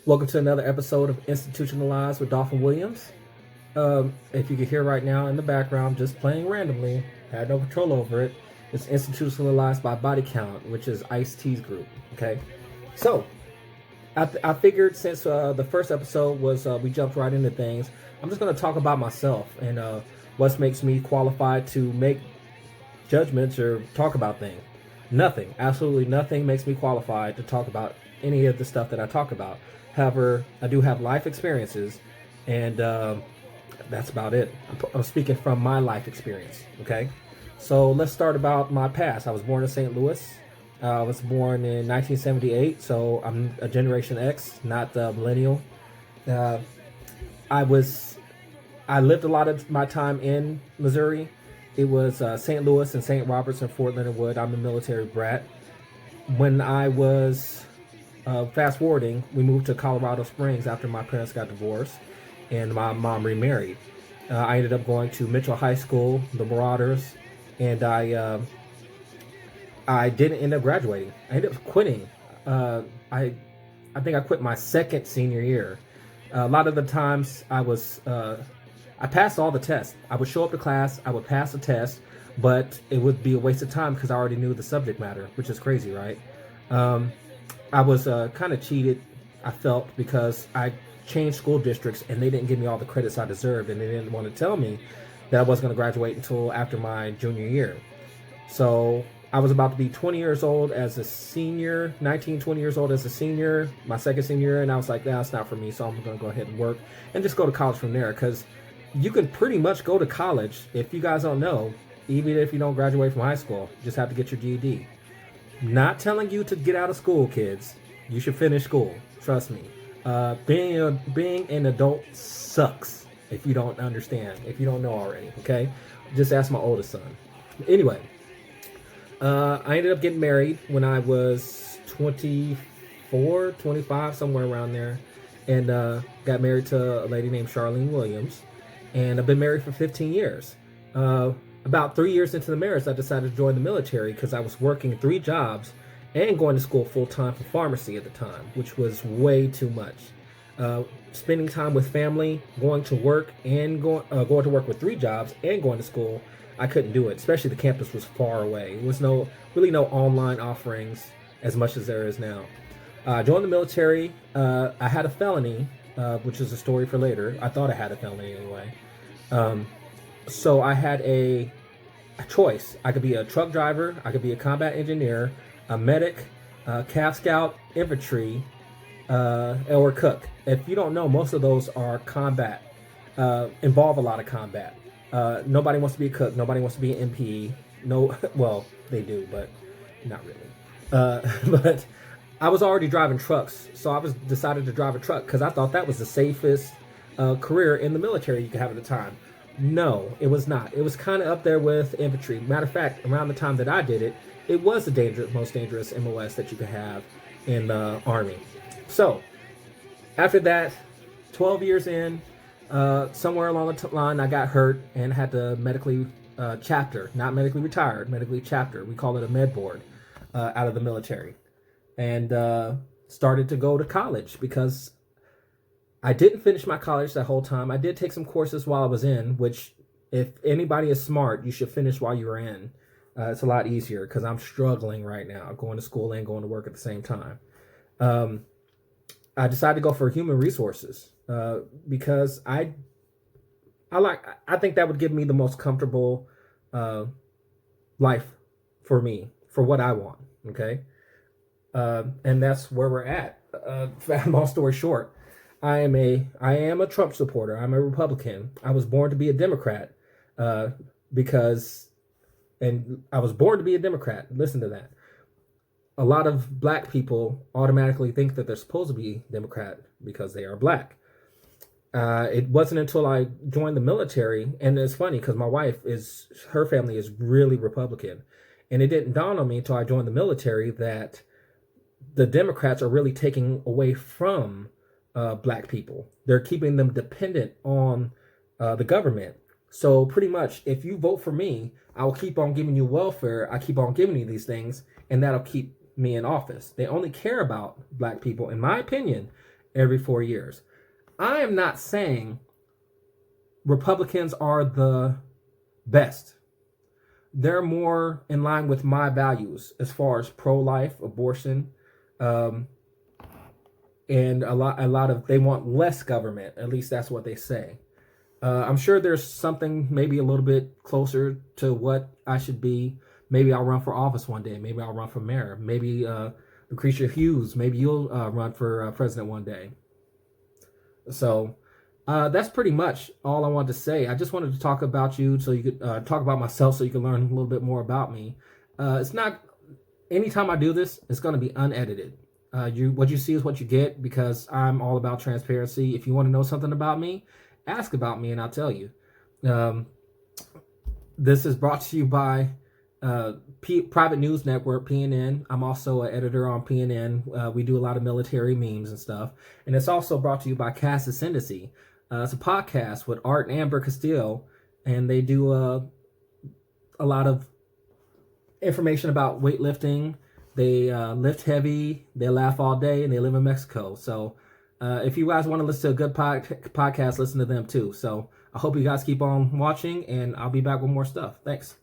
Welcome to another episode of Institutionalized with Dolphin Williams. If you can hear right now in the background, just playing randomly, had no control over it. It's Institutionalized by Body Count, which is Ice-T's group. Okay, so I figured since the first episode was we jumped right into things, I'm just going to talk about myself and what makes me qualified to make judgments or talk about things. Nothing, absolutely nothing makes me qualified to talk about any of the stuff that I talk about. However, I do have life experiences, and that's about it. I'm speaking from my life experience, okay? So let's start about my past. I was born in St. Louis. I was born in 1978, so I'm a Generation X, not the millennial. Uh, I was I lived a lot of my time in Missouri. It was St. Louis and St. Roberts and Fort Leonard Wood. I'm a military brat. When I was fast forwarding, we moved to Colorado Springs after my parents got divorced and my mom remarried. I ended up going to Mitchell High School, the Marauders, and I didn't end up graduating. I ended up quitting. I think I quit my second senior year. A lot of the times I passed all the tests. I would show up to class, I would pass the test, but it would be a waste of time because I already knew the subject matter, which is crazy, right? I was kind of cheated, I felt, because I changed school districts and they didn't give me all the credits I deserved, and they didn't want to tell me that I wasn't going to graduate until after my junior year. So I was about to be 20 years old as a senior, 19, 20 years old as a senior, my second senior year, and I was like, nah, it's not for me, so I'm going to go ahead and work and just go to college from there, because you can pretty much go to college, if you guys don't know, even if you don't graduate from high school. You just have to get your GED. Not telling you to get out of school, kids. You should finish school. Trust me. Being an adult sucks if you don't understand, if you don't know already, okay? Just ask my oldest son. Anyway, I ended up getting married when I was 24, 25, somewhere around there, and got married to a lady named Charlene Williams, and I've been married for 15 years. About 3 years into the marriage, I decided to join the military because I was working 3 jobs and going to school full-time for pharmacy at the time, which was way too much. Spending time with family, going to work, and going to work with 3 jobs and going to school, I couldn't do it, especially the campus was far away. There was really no online offerings as much as there is now. I joined the military. I had a felony, which is a story for later. I thought I had a felony anyway. So I had a choice. I could be a truck driver, I could be a combat engineer, a medic, Calf Scout, infantry, or cook. If you don't know, most of those are combat, involve a lot of combat. Nobody wants to be a cook. Nobody wants to be an MP. No, well, they do, but not really. But I was already driving trucks, so I was decided to drive a truck because I thought that was the safest career in the military you could have at the time. No, it was not. It was kind of up there with infantry. Matter of fact, around the time that I did it, it was the most dangerous MOS that you could have in the Army. So, after that, 12 years in, somewhere along the line, I got hurt and had to medically chapter, not medically retired, medically chapter. We call it a med board out of the military. And started to go to college because I didn't finish my college that whole time. I did take some courses while I was in, which if anybody is smart, you should finish while you're in. It's a lot easier because I'm struggling right now, going to school and going to work at the same time. I decided to go for human resources because I think that would give me the most comfortable life for me, for what I want. Okay, and that's where we're at. Long story short. I am a Trump supporter. I'm a Republican. I was born to be a Democrat and I was born to be a Democrat. Listen to that. A lot of black people automatically think that they're supposed to be Democrat because they are black. It wasn't until I joined the military, and it's funny because her family is really Republican, and it didn't dawn on me until I joined the military that the Democrats are really taking away from black people. They're keeping them dependent on the government. So pretty much, if you vote for me, I will keep on giving you welfare. I keep on giving you these things, and that'll keep me in office. They only care about black people, in my opinion, every 4 years. I am not saying Republicans are the best. They're more in line with my values as far as pro-life, abortion, um, and a lot of they want less government. At least that's what they say. I'm sure there's something maybe a little bit closer to what I should be. Maybe I'll run for office one day. Maybe I'll run for mayor. Maybe Lucretia Hughes. Maybe you'll run for president one day. So that's pretty much all I wanted to say. I just wanted to talk about you so you could talk about myself so you can learn a little bit more about me. It's not, anytime I do this, it's going to be unedited. What you see is what you get because I'm all about transparency. If you want to know something about me, ask about me and I'll tell you. This is brought to you by Private News Network, PNN. I'm also an editor on PNN. We do a lot of military memes and stuff. And it's also brought to you by Cass Ascendancy. It's a podcast with Art and Amber Castillo, and they do a lot of information about weightlifting. They lift heavy, they laugh all day, and they live in Mexico. So if you guys want to listen to a good podcast, listen to them too. So I hope you guys keep on watching, and I'll be back with more stuff. Thanks.